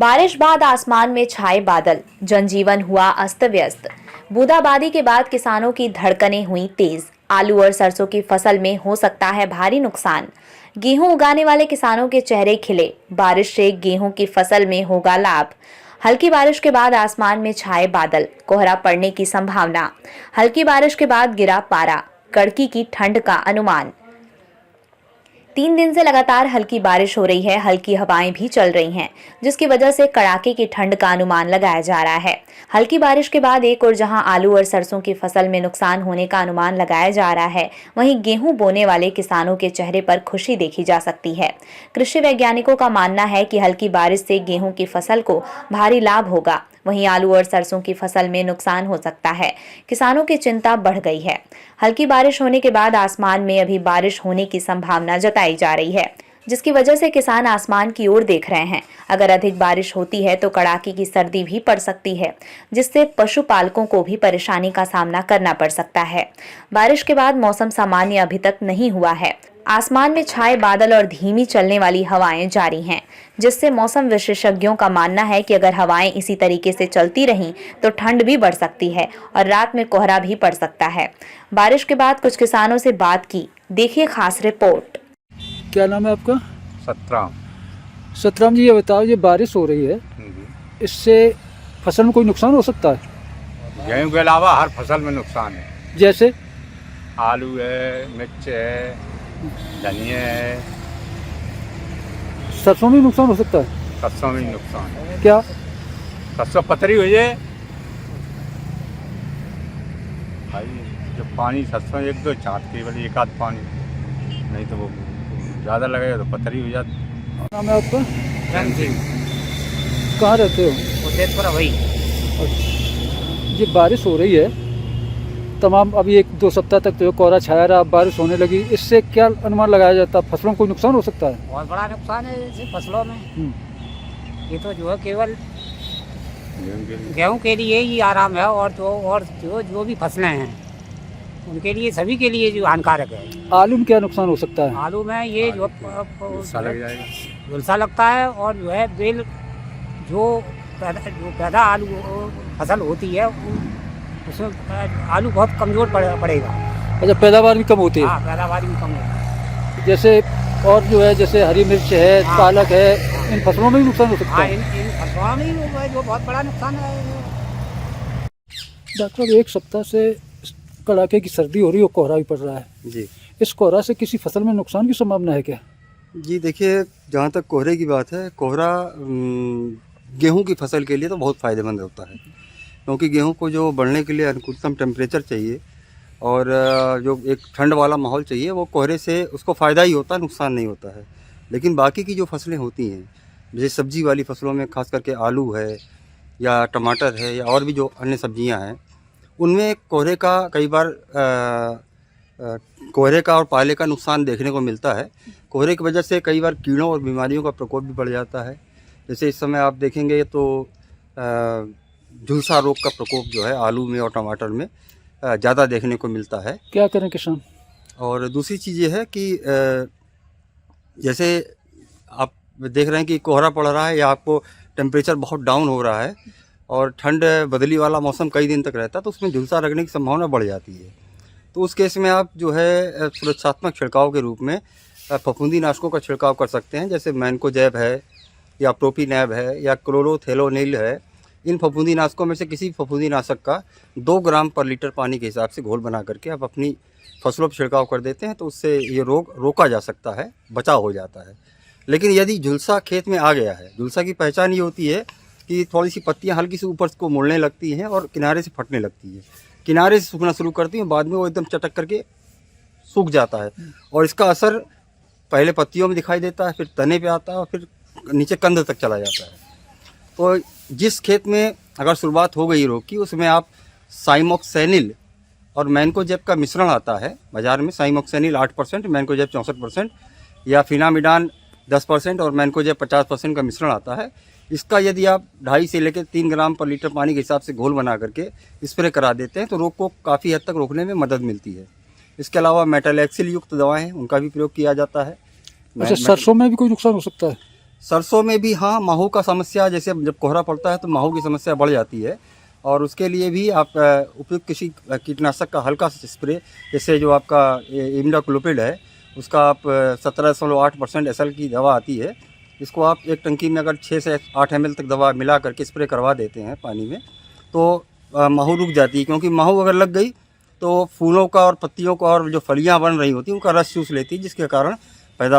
बारिश बाद आसमान में छाए बादल, जनजीवन हुआ अस्त व्यस्त। बूंदाबांदी के बाद किसानों की धड़कनें हुई तेज। आलू और सरसों की फसल में हो सकता है भारी नुकसान। गेहूं उगाने वाले किसानों के चेहरे खिले। बारिश से गेहूं की फसल में होगा लाभ। हल्की बारिश के बाद आसमान में छाए बादल, कोहरा पड़ने की संभावना। हल्की बारिश के बाद गिरा पारा, कड़की की ठंड का अनुमान। 3 दिन से लगातार हल्की बारिश हो रही है, हल्की हवाएं भी चल रही हैं, जिसकी वजह से कड़ाके की ठंड का अनुमान लगाया जा रहा है। हल्की बारिश के बाद एक और जहां आलू और सरसों की फसल में नुकसान होने का अनुमान लगाया जा रहा है, वहीं गेहूं बोने वाले किसानों के चेहरे पर खुशी देखी जा सकती है। कृषि वैज्ञानिकों का मानना है कि हल्की बारिश से गेहूं की फसल को भारी लाभ होगा, वहीं आलू और सरसों की फसल में नुकसान हो सकता है। किसानों की चिंता बढ़ गई है। हल्की बारिश होने के बाद आसमान में अभी बारिश होने की संभावना जताई जा रही है, जिसकी वजह से किसान आसमान की ओर देख रहे हैं। अगर अधिक बारिश होती है तो कड़ाके की सर्दी भी पड़ सकती है, जिससे पशुपालकों को भी परेशानी का सामना करना पड़ सकता है। बारिश के बाद मौसम सामान्य अभी तक नहीं हुआ है। आसमान में छाए बादल और धीमी चलने वाली हवाएं जारी हैं, जिससे मौसम विशेषज्ञों का मानना है कि अगर हवाएं इसी तरीके से चलती रहीं तो ठंड भी बढ़ सकती है और रात में कोहरा भी पड़ सकता है। बारिश के बाद कुछ किसानों से बात की, देखिए खास रिपोर्ट। क्या नाम है आपका? सतराम। सतराम जी, ये बताओ, ये बारिश हो रही है, इससे फसल में कोई नुकसान हो सकता है? गेहूं के अलावा हर फसल में नुकसान है। जैसे आलू है, मिर्च है, धनिया है, सरसों में नुकसान हो सकता है? सरसों में नुकसान है। क्या? सरसों पतरी हो जाए भाई, जो पानी सरसों एक दो छाट केवल एक आध पानी, नहीं तो वो ज़्यादा लगेगा तो पतरी हो जाती। नाम है आपका? रंग सिंह, कहाँ रहते हो? उदयपुर वही। ये बारिश हो रही है तमाम, अभी 1-2 सप्ताह तक तो कोहरा छाया रहा, अब बारिश होने लगी, इससे क्या अनुमान लगाया जाता है? फसलों को कोई नुकसान हो सकता है? बहुत बड़ा नुकसान है जैसे फसलों में। ये तो जो है केवल गेहूं के लिए ही आराम है, और जो भी फसलें हैं उनके लिए, सभी के लिए जो हानिकारक है। आलू में क्या नुकसान हो सकता है? आलू में ये जो झुलसा लग जाएगा। झुलसा लगता है, और जो है बेल जो पैदा आलू फसल होती है उसमें आलू बहुत कमज़ोर पड़ेगा। अच्छा, पैदावार भी कम होती है? हाँ, पैदावार भी कम होगी। जैसे और जो है, जैसे हरी मिर्च है, हाँ, पालक है, इन फसलों में भी नुकसान हो सकता हाँ, है? इन फसलों में ही जो बहुत बड़ा नुकसान है। डॉक्टर, 1 सप्ताह से कड़ाके की सर्दी हो रही है और कोहरा भी पड़ रहा है जी इस कोहरा से किसी फसल में नुकसान की संभावना है क्या? जी, देखिए, जहाँ तक कोहरे की बात है, कोहरा गेहूं की फसल के लिए तो बहुत फ़ायदेमंद होता है, क्योंकि गेहूं को जो बढ़ने के लिए अनुकूलतम टेम्परेचर चाहिए और जो एक ठंड वाला माहौल चाहिए, वो कोहरे से उसको फ़ायदा ही होता है, नुकसान नहीं होता है। लेकिन बाकी की जो फसलें होती हैं, जैसे सब्जी वाली फसलों में खास करके आलू है या टमाटर है या और भी जो अन्य सब्जियां हैं, उनमें कोहरे का कई बार कोहरे का और पाले का नुकसान देखने को मिलता है। कोहरे की वजह से कई बार कीड़ों और बीमारियों का प्रकोप भी बढ़ जाता है। जैसे इस समय आप देखेंगे तो झुलसा रोग का प्रकोप जो है आलू में और टमाटर में ज़्यादा देखने को मिलता है। क्या करें किसान? और दूसरी चीज़ ये है कि जैसे आप देख रहे हैं कि कोहरा पड़ रहा है या आपको टेम्परेचर बहुत डाउन हो रहा है और ठंड बदली वाला मौसम कई दिन तक रहता है, तो उसमें झुलसा लगने की संभावना बढ़ जाती है। तो उस केस में आप जो है सुरक्षात्मक छिड़काव के रूप में फफूंदी नाशकों का छिड़काव कर सकते हैं, जैसे मैनकोजेब है या प्रोपीनैब है या क्लोरोथेलोनिल है। इन फफूंदी नाशकों में से किसी फफूंदी नाशक का 2 ग्राम पर लीटर पानी के हिसाब से घोल बना करके आप अपनी फसलों पर छिड़काव कर देते हैं, तो उससे ये रोग रोका जा सकता है, बचाव हो जाता है। लेकिन यदि झुलसा खेत में आ गया है, झुलसा की पहचान ये होती है कि थोड़ी सी पत्तियां हल्की सी ऊपर को मुड़ने लगती हैं और किनारे से फटने लगती है, किनारे से सूखना शुरू करती हैं, बाद में वो एकदम चटक करके सूख जाता है। और इसका असर पहले पत्तियों में दिखाई देता है, फिर तने पे आता है और फिर नीचे कंद तक चला जाता है। तो जिस खेत में अगर शुरुआत हो गई रोग की, उसमें आप साइमोक्सेनिल और मैनकोजेब का मिश्रण आता है बाज़ार में। साइमोक्सेनिल 8%, मैनकोजेब 64% या फिनामिडान 10% और मैनकोजेब 50% का मिश्रण आता है। इसका यदि आप 2.5 से लेकर 3 ग्राम पर लीटर पानी के हिसाब से घोल बना करके स्प्रे करा देते हैं, तो रोग को काफ़ी हद तक रोकने में मदद मिलती है। इसके अलावा मेटालैक्सिल युक्त दवाएं हैं, उनका भी प्रयोग किया जाता है। अच्छा, सरसों में भी कोई नुकसान हो सकता है? सरसों में भी हाँ माहू का समस्या, जैसे जब कोहरा पड़ता है तो माहू की समस्या बढ़ जाती है, और उसके लिए भी आप उपयुक्त किसी कीटनाशक का हल्का सा स्प्रे, जैसे जो आपका इमिडाक्लोपिड है उसका आप 17.8% SL की दवा आती है, इसको आप एक टंकी में अगर 6 से 8 ml तक दवा मिला करके स्प्रे करवा देते हैं पानी में, तो माहू रुक जाती है। क्योंकि माहू अगर लग गई तो फूलों का और पत्तियों का और जो फलियां बन रही होती हैं उनका रस चूस लेती है, जिसके कारण पैदा